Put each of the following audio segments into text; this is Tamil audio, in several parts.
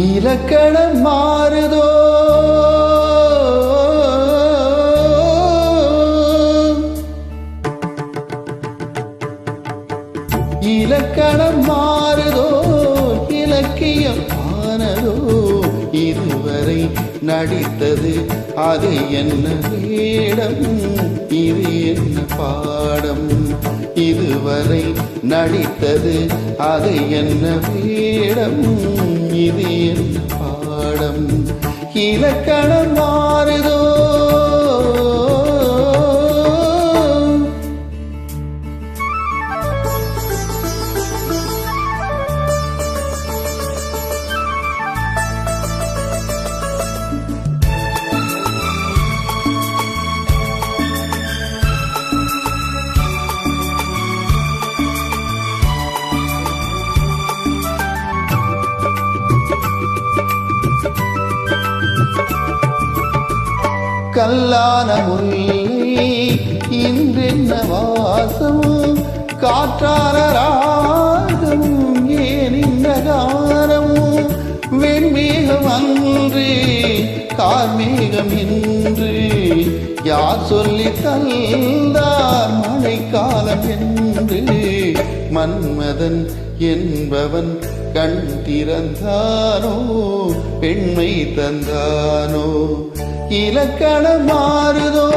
இலக்கணம் மாறுதோ இலக்கணம் மாறுதோ இலக்கியம் ஆனதோ இதுவரை நடித்தது அது என்ன வேடம் இது என்ன பாடம் இதுவரை நடித்தது அது என்ன வேடம் இது என்ன பாடம் இலக்கணம் மாறுதோ கல்லான முல்லை இன்றென்ன வாசம் காற்றான ராகம் ஏன் இந்த காரம் வெண்மேகம் அன்று கார்மேகம் என்று யார் சொல்லி தந்தார் மழைக்காலம் என்று மன்மதன் என்பவன் கண் திறந்தானோ பெண்மை தந்தானோ இலக்கணம் மாறுதோ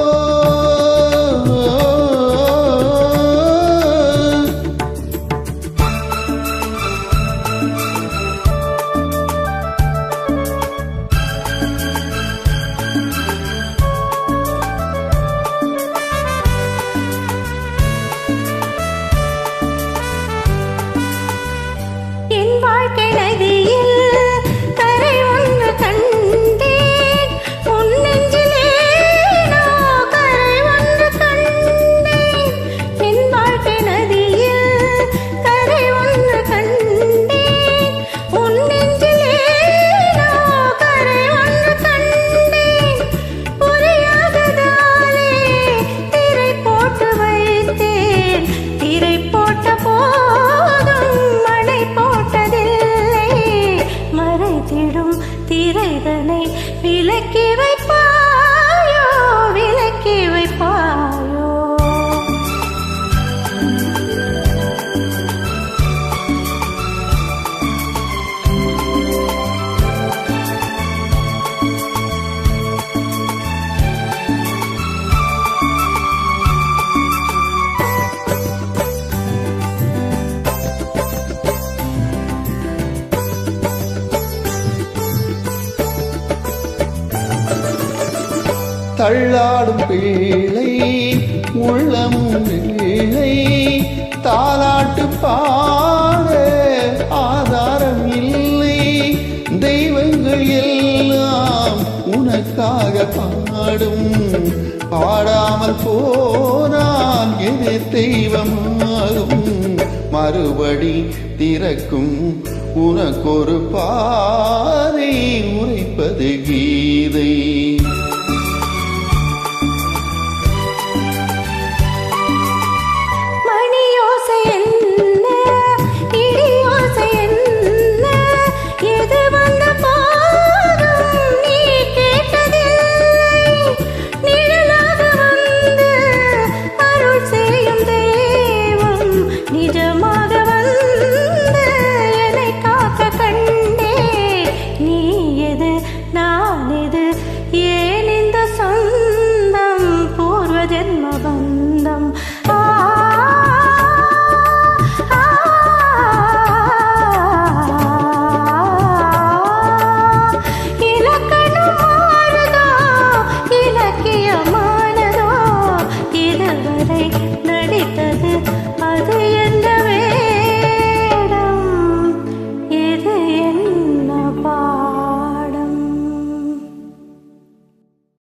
என் வாழ்க்கை நதியில் கரை ஒன்று கண்டேன் உன் நெஞ்சிலே நான் கரை ஒன்று கண்டேன் என் வாழ்க்கை நதியில் கரை ஒன்று கண்டேன் உன் நெஞ்சிலே நான் கரை ஒன்று கண்டேன் புரியாததாலே திரை போட்டு வைத்தேன் திரை போட்ட போதும் மழை போட்டதில்லை மறைத்திடும் திரைதனை விலக்கி வைப்பாயோ விலக்கி வைப்பாயோ தள்ளாடும் பிள்ளை உள்ளம் பிள்ளை தாலாட்டு பாட ஆதாரம் இல்லை தெய்வங்கள் எல்லாம் உனக்காக பாடும் பாடாமல் போனால் எது தெய்வமாகும் மறுபடி திறக்கும் உனக்கொரு பாதை உரைப்பது கீதை